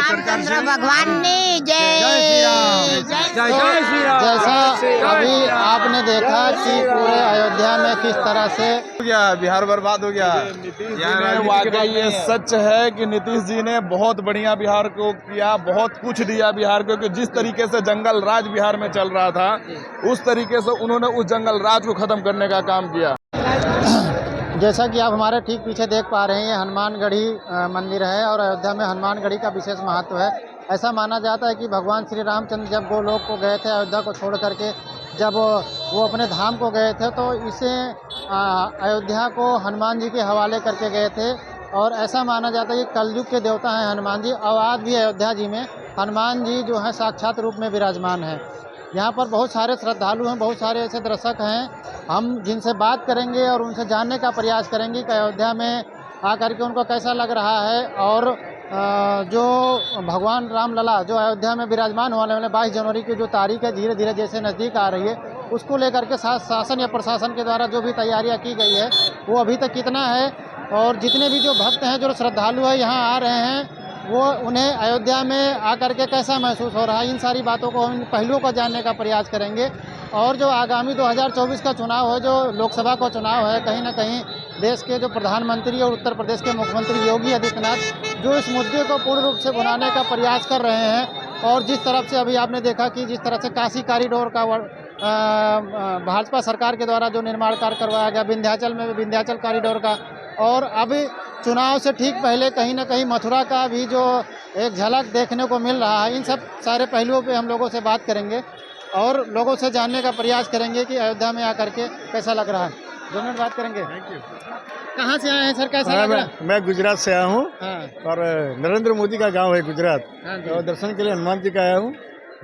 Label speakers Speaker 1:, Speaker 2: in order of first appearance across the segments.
Speaker 1: रामचंद्र भगवान ने जय।
Speaker 2: जैसा अभी आपने देखा कि पूरे अयोध्या में किस तरह से
Speaker 3: बिहार बर्बाद हो गया। वाकई ये सच है कि नीतीश जी ने बहुत बढ़िया बिहार को किया, बहुत कुछ दिया बिहार को, कि जिस तरीके से जंगल राज बिहार में चल रहा था उस तरीके से उन्होंने उस जंगल राज को खत्म करने का काम किया।
Speaker 2: जैसा कि आप हमारे ठीक पीछे देख पा रहे हैं, ये हनुमानगढ़ी मंदिर है और अयोध्या में हनुमानगढ़ी का विशेष महत्व है। ऐसा माना जाता है कि भगवान श्री रामचंद्र जब गोलोक को गए थे, अयोध्या को छोड़ करके जब वो अपने धाम को गए थे, तो इसे अयोध्या को हनुमान जी के हवाले करके गए थे। और ऐसा माना जाता है कि कलयुग के देवता हैं हनुमान जी, और आज भी अयोध्या जी में हनुमान जी जो है साक्षात रूप में विराजमान है। यहाँ पर बहुत सारे श्रद्धालु हैं, बहुत सारे ऐसे दर्शक हैं, हम जिनसे बात करेंगे और उनसे जानने का प्रयास करेंगे कि अयोध्या में आकर के उनको कैसा लग रहा है। और जो भगवान रामलला जो अयोध्या में विराजमान होने वाले 22 जनवरी की जो तारीख है, धीरे धीरे जैसे नज़दीक आ रही है, उसको लेकर के शासन या प्रशासन के द्वारा जो भी तैयारियाँ की गई है वो अभी तक कितना है, और जितने भी जो भक्त हैं, जो श्रद्धालु हैं यहाँ आ रहे हैं, वो उन्हें अयोध्या में आकर के कैसा महसूस हो रहा है, इन सारी बातों को, इन पहलुओं को जानने का प्रयास करेंगे। और जो आगामी 2024 का चुनाव है, जो लोकसभा का चुनाव है, कहीं ना कहीं देश के जो प्रधानमंत्री और उत्तर प्रदेश के मुख्यमंत्री योगी आदित्यनाथ जो इस मुद्दे को पूर्ण रूप से भुनाने का प्रयास कर रहे हैं। और जिस तरफ से अभी आपने देखा कि जिस तरह से काशी कॉरिडोर का भाजपा सरकार के द्वारा जो निर्माण कार्य करवाया गया, विंध्याचल में विंध्याचल कॉरिडोर का, और अभी चुनाव से ठीक पहले कहीं ना कहीं मथुरा का भी जो एक झलक देखने को मिल रहा है, इन सब सारे पहलुओं पे हम लोगों से बात करेंगे और लोगों से जानने का प्रयास करेंगे कि अयोध्या में आकर के कैसा लग रहा है। 2 मिनट बात करेंगे। Thank you. कहाँ से आए हैं सर, कैसा लग रहा है?
Speaker 3: मैं गुजरात से आया हूँ।
Speaker 2: हाँ।
Speaker 3: और नरेंद्र मोदी का गांव है गुजरात।
Speaker 2: हाँ जी।
Speaker 3: और दर्शन के लिए हनुमान जी का आया हूँ।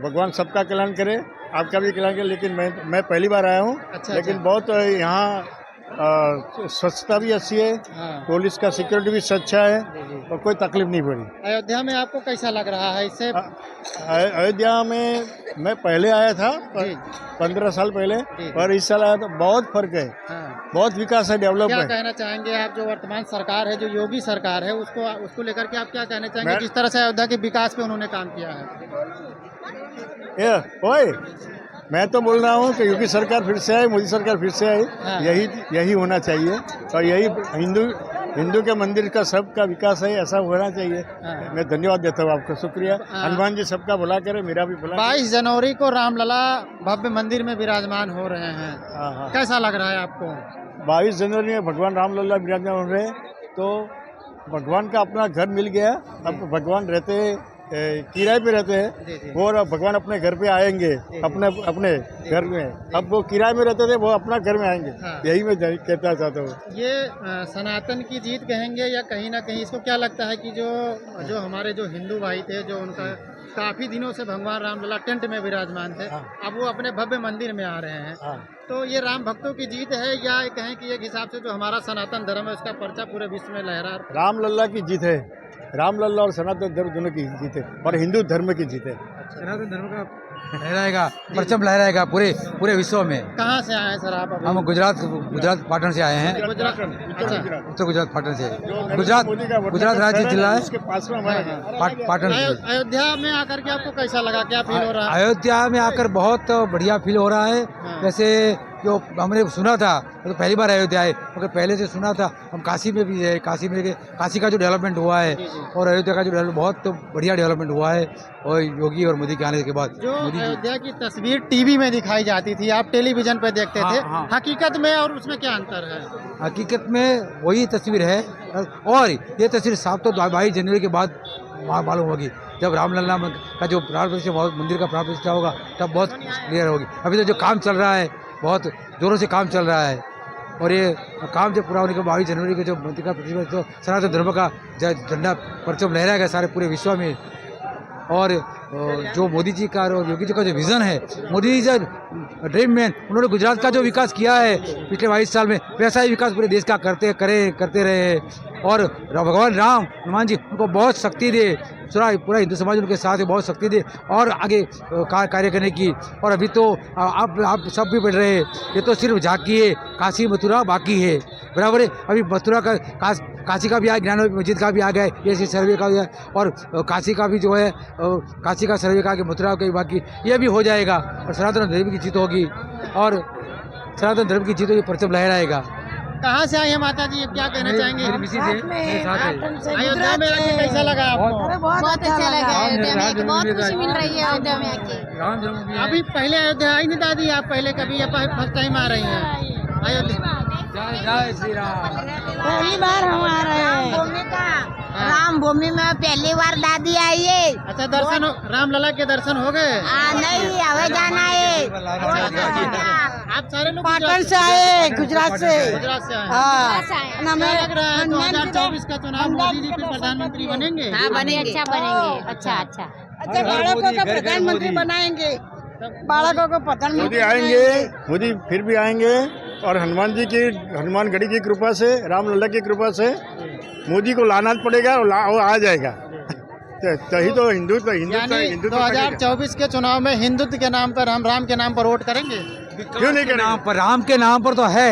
Speaker 3: भगवान सबका कल्याण करे, आपका भी कल्याण करे। लेकिन मैं पहली बार आया हूँ। लेकिन बहुत यहाँ स्वच्छता भी अच्छी है।
Speaker 2: हाँ।
Speaker 3: पुलिस का सिक्योरिटी भी अच्छा है और कोई तकलीफ नहीं पड़ी।
Speaker 2: अयोध्या में आपको कैसा लग रहा है इससे?
Speaker 3: अयोध्या में मैं पहले आया था 15 साल पहले, और इस साल आया तो बहुत फर्क है।
Speaker 2: हाँ।
Speaker 3: बहुत विकास है, डेवलप
Speaker 2: क्या
Speaker 3: है।
Speaker 2: कहना चाहेंगे आप, जो वर्तमान सरकार है, जो योगी सरकार है, उसको लेकर के आप क्या कहना चाहेंगे, जिस तरह से अयोध्या के विकास पे उन्होंने काम किया है?
Speaker 3: ओए, मैं तो बोल रहा हूँ कि योगी सरकार फिर से आई, मोदी सरकार फिर से आई।
Speaker 2: हाँ।
Speaker 3: यही होना चाहिए, और यही हिंदू के मंदिर का सबका विकास है, ऐसा होना चाहिए।
Speaker 2: हाँ।
Speaker 3: मैं धन्यवाद देता हूँ आपका, शुक्रिया।
Speaker 2: हाँ।
Speaker 3: हनुमान जी सबका भला करे, मेरा भी भला।
Speaker 2: 22 जनवरी को रामलला भव्य मंदिर में विराजमान हो रहे हैं।
Speaker 3: हाँ।
Speaker 2: कैसा लग रहा है आपको?
Speaker 3: 22 जनवरी में भगवान रामलला विराजमान हो रहे, तो भगवान का अपना घर मिल गया। अब भगवान रहते किराए पे रहते हैं, और भगवान अपने घर पे आएंगे, अपने घर में। अब वो किराए में रहते थे, वो अपना घर में आएंगे।
Speaker 2: हाँ।
Speaker 3: यही मैं कहना चाहता हूँ।
Speaker 2: ये सनातन की जीत कहेंगे, या कहीं ना कहीं इसको क्या लगता है कि जो हमारे जो हिंदू भाई थे, जो उनका काफी दिनों से भगवान रामलला टेंट में विराजमान थे,
Speaker 3: हाँ।
Speaker 2: अब वो अपने भव्य मंदिर में आ रहे हैं।
Speaker 3: हाँ।
Speaker 2: तो ये राम भक्तों की जीत है, या कहें कि एक हिसाब से जो हमारा सनातन धर्म है उसका पर्चा पूरे विश्व में लहरा?
Speaker 3: रामलला की जीत है, रामलला और सनातन धर्म दोनों की जीत है, और हिंदू धर्म की जीत है।
Speaker 2: सनातन धर्म का
Speaker 4: लहराएगा, परचम लहराएगा पूरे विश्व में।
Speaker 2: कहाँ से आए हैं सर आप?
Speaker 4: हम गुजरात पाटन से आए हैं।
Speaker 2: गुजरात।
Speaker 4: उत्तर गुजरात पाटन से। गुजरात राज्य जिला है,
Speaker 3: उसके पास में हमारा
Speaker 4: पाटन से।
Speaker 2: अयोध्या में आकर के आपको कैसा लगा, क्या फील हो रहा है?
Speaker 4: अयोध्या में आकर बहुत बढ़िया फील हो रहा है। जैसे जो हमने सुना था, तो पहली बार अयोध्या आए, मगर पहले से सुना था। हम काशी में भी है, काशी का जो डेवलपमेंट हुआ है, और अयोध्या का जो डेवलपमेंट, बहुत बढ़िया डेवलपमेंट हुआ है। और योगी और मोदी के आने के बाद,
Speaker 2: जो अयोध्या की तस्वीर टीवी में दिखाई जाती थी, आप टेलीविजन पे देखते थे, हकीकत में और उसमें क्या अंतर है?
Speaker 4: हकीकत में वही तस्वीर है, और ये तस्वीर साफ तो 22 जनवरी के बाद मालूम होगी, जब रामलला का जो प्राण प्रतिष्ठा, मंदिर का प्राण प्रतिष्ठा होगा, तब बहुत क्लियर होगी। अभी तो जो काम चल रहा है, बहुत जोरों से काम चल रहा है, और ये काम जब पूरा होने के 22 जनवरी के जो मंदिर का प्रतिष्ठा, तो सनातन धर्म का झंडा परचम लहराएगा सारे पूरे विश्व में। और जो मोदी जी का और योगी जी का जो विज़न है, मोदी जी ड्रीम मैन, उन्होंने गुजरात का जो विकास किया है पिछले 22 साल में, वैसा ही विकास पूरे देश का करते रहे हैं। और भगवान राम हनुमान जी उनको बहुत शक्ति दे, पूरा हिंदू समाज उनके साथ है, बहुत शक्ति दे और आगे कार्य करने की। और अभी तो आप सब भी बढ़ रहे हैं, ये तो सिर्फ झांकी है, काशी मथुरा बाकी है, बराबर है। अभी मथुरा का काशी का भी आ, ज्ञान मस्जिद का भी आ गया है, ये सर्वे का है, और काशी का भी जो है काशी का सर्वे का, मथुरा का बाकी, ये भी हो जाएगा। और सनातन धर्म की जीत होगी, और सनातन धर्म की जीत होगी, परचम लहराएगा।
Speaker 2: कहाँ से आई है माता जी, क्या कहना चाहेंगे? अयोध्या में आके कैसा लगा आपको?
Speaker 1: बहुत अच्छा लगा अयोध्या में आके, बहुत खुशी मिल रही है अयोध्या में आके।
Speaker 2: अभी पहले अयोध्या आई नहीं दादी, आप पहले कभी फर्स्ट टाइम आ रही हैं अयोध्या?
Speaker 4: जय श्री राम।
Speaker 1: पहली बार हम आ रहे हैं राम भूमि में, पहली बार दादी आई है।
Speaker 2: अच्छा, दर्शन रामलला के दर्शन हो गए?
Speaker 1: नहीं, हमें जाना है।
Speaker 2: आप सारे लोग
Speaker 1: पाटन से आए, गुजरात से।
Speaker 2: गुजरात से आए।
Speaker 1: हाँ,
Speaker 2: क्या लग रहा है 2024 का चुनाव मोदी जी फिर प्रधानमंत्री बनेंगे?
Speaker 1: हाँ, बनेंगे, अच्छा बनेंगे, अच्छा।
Speaker 4: बालकों को प्रधानमंत्री
Speaker 1: बनाएंगे, बालकों को प्रधानमंत्री
Speaker 3: मोदी आएंगे, मोदी फिर भी आएंगे, और हनुमानगढ़ी की कृपा से, रामलला की कृपा से मोदी को लाना पड़ेगा, और वो आ जाएगा। तभी तो हिंदू
Speaker 2: 2024 के चुनाव में हिंदुत्व के नाम पर, हम राम के नाम पर वोट करेंगे?
Speaker 3: क्यों नहीं करेंगे?
Speaker 4: नाम पर, राम के नाम पर तो है,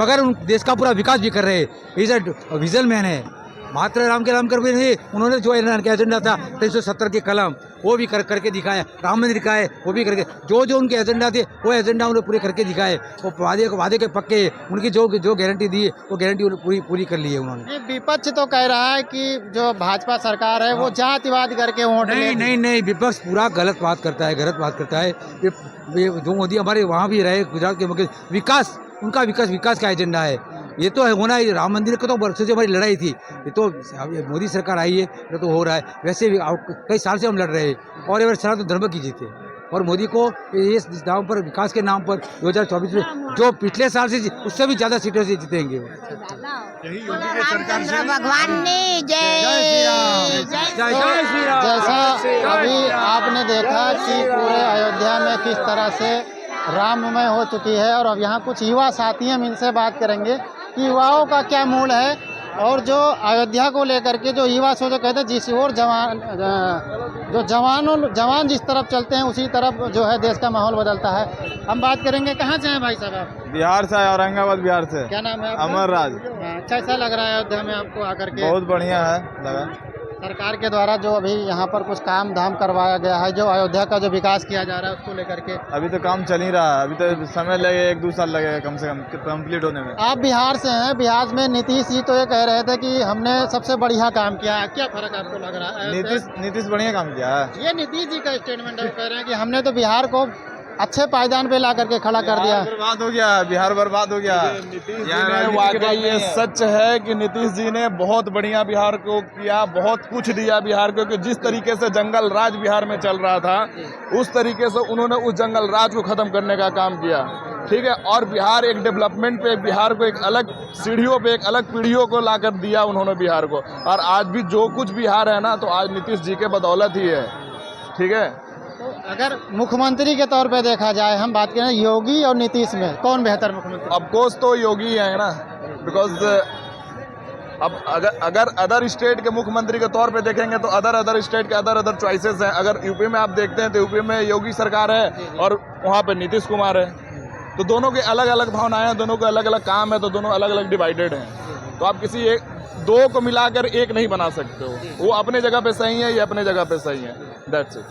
Speaker 4: मगर उन देश का पूरा विकास भी कर रहे हैं। इज विजन मैन है, मात्र राम के नाम कर भी नहीं, उन्होंने जो एजेंडा था 370 के कलम, वो भी करके दिखाया, राम मंदिर दिखाए, वो भी करके, जो उनके एजेंडा थे वो एजेंडा उन्होंने पूरे करके दिखाए। वो वादे के पक्के, उनकी जो गारंटी दी है वो गारंटी पूरी कर ली है उन्होंने।
Speaker 2: विपक्ष तो कह रहा है कि जो भाजपा सरकार है वो जातिवाद करके वोट
Speaker 4: नहीं, विपक्ष पूरा गलत बात करता है। जो मोदी हमारे वहाँ भी रहे, गुजरात के मुख्य विकास, उनका विकास का एजेंडा है, ये तो है होना ही। राम मंदिर को तो वर्षों से हमारी लड़ाई थी, ये तो मोदी सरकार आई है, ये तो हो रहा है। वैसे भी कई साल से हम लड़ रहे हैं, और ये बार सनातन धर्म की जीते, और मोदी को इस नाम पर, विकास के नाम पर 2024 में जो पिछले साल से उससे भी ज़्यादा सीटों से जीतेंगे।
Speaker 3: यही योगी की सरकार से।
Speaker 1: भगवान ने जय श्री राम।
Speaker 2: जैसा अभी आपने देखा कि पूरे अयोध्या में किस तरह से राममय हो चुकी है, और अब यहाँ कुछ युवा साथी, हम इनसे बात करेंगे कि युवाओं का क्या मूड है, और जो अयोध्या को लेकर के जो युवा सोच कहते हैं, जिस ओर जवान जिस तरफ चलते हैं उसी तरफ जो है देश का माहौल बदलता है। हम बात करेंगे, कहाँ से हैं भाई साहब आप?
Speaker 3: बिहार से, औरंगाबाद बिहार से।
Speaker 2: क्या नाम है आपका?
Speaker 3: अमर राज।
Speaker 2: कैसा लग रहा है अयोध्या में आपको आकर के?
Speaker 3: बहुत बढ़िया है लगा।
Speaker 2: सरकार के द्वारा जो अभी यहाँ पर कुछ काम धाम करवाया गया है, जो अयोध्या का जो विकास किया जा रहा है उसको लेकर के?
Speaker 3: अभी तो काम चल ही रहा है, अभी तो समय लगेगा, 1-2 साल लगेगा कम से कम कंप्लीट होने में।
Speaker 2: आप बिहार से हैं, बिहार में नीतीश जी तो ये कह रहे थे कि हमने सबसे बढ़िया काम किया है, क्या फर्क आपको लग रहा है?
Speaker 3: नीतीश बढ़िया काम किया है।
Speaker 2: ये नीतीश जी का स्टेटमेंट है, वो कह रहे हैं कि हमने तो बिहार को अच्छे पायदान पे ला करके खड़ा कर दिया।
Speaker 3: बर्बाद हो गया, बिहार बर्बाद हो गया।
Speaker 5: वाकई ये सच है कि नीतीश जी ने बहुत बढ़िया बिहार को किया, बहुत कुछ दिया बिहार को, कि जिस तरीके से जंगल राज बिहार में चल रहा था, उस तरीके से उन्होंने उस जंगल राज को खत्म करने का काम किया। ठीक है, और बिहार एक डेवलपमेंट पे, बिहार को एक अलग सीढ़ियों पे, एक अलग पीढ़ियों को लाकर दिया उन्होंने बिहार को। और आज भी जो कुछ बिहार है ना, तो आज नीतीश जी के बदौलत ही है। ठीक है,
Speaker 2: तो अगर मुख्यमंत्री के तौर पे देखा जाए, हम बात करें योगी और नीतीश में कौन बेहतर मुख्यमंत्री?
Speaker 5: ऑफ कोर्स तो योगी है ना, बिकॉज अब अगर अदर स्टेट के मुख्यमंत्री के तौर पे देखेंगे तो अदर स्टेट के अदर चॉइसेस हैं। अगर यूपी में आप देखते हैं तो यूपी में योगी सरकार है और वहाँ पे नीतीश कुमार है, तो दोनों के अलग अलग भावनाएं हैं, दोनों के अलग अलग काम है, तो दोनों अलग अलग डिवाइडेड हैं। तो आप किसी दो को मिलाकर एक नहीं बना सकते हो। वो अपने जगह पे सही है, ये अपने जगह पे सही है। That's it.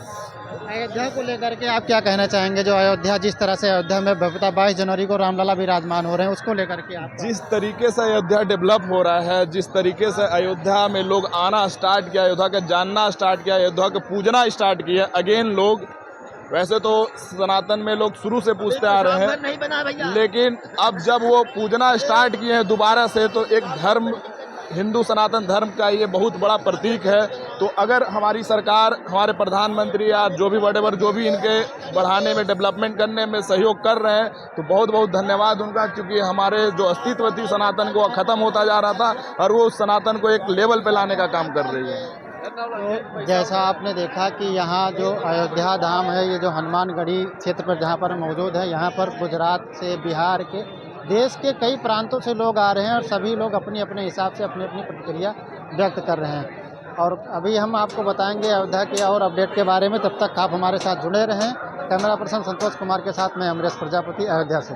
Speaker 2: अयोध्या को लेकर के आप क्या कहना चाहेंगे? जो अयोध्या, जिस तरह से अयोध्या में 22 जनवरी को रामलला विराजमान हो रहे हैं, उसको लेकर के आप?
Speaker 5: जिस तरीके से अयोध्या डेवलप हो रहा है, जिस तरीके से अयोध्या में लोग आना स्टार्ट किया, अयोध्या का जानना स्टार्ट किया, अयोध्या को पूजना स्टार्ट किया अगेन लोग। वैसे तो सनातन में लोग शुरू से पूछते आ रहे हैं, लेकिन अब जब वो पूजना स्टार्ट किए हैं दोबारा से, तो एक धर्म, हिंदू सनातन धर्म का ये बहुत बड़ा प्रतीक है। तो अगर हमारी सरकार, हमारे प्रधानमंत्री या जो भी वटेवर, जो भी इनके बढ़ाने में, डेवलपमेंट करने में सहयोग कर रहे हैं, तो बहुत बहुत धन्यवाद उनका, क्योंकि हमारे जो अस्तित्व थी सनातन को ख़त्म होता जा रहा था, और वो सनातन को एक लेवल पे लाने का काम कर रही है।
Speaker 2: तो जैसा आपने देखा कि यहाँ जो अयोध्या धाम है, ये जो हनुमानगढ़ी क्षेत्र पर जहाँ पर मौजूद है, यहाँ पर गुजरात से, बिहार के, देश के कई प्रांतों से लोग आ रहे हैं और सभी लोग अपनी अपने हिसाब से अपनी अपनी प्रतिक्रिया व्यक्त कर रहे हैं। और अभी हम आपको बताएंगे अयोध्या के और अपडेट के बारे में, तब तक आप हमारे साथ जुड़े रहें। कैमरा पर्सन संतोष कुमार के साथ मैं अमरेश प्रजापति, अयोध्या से।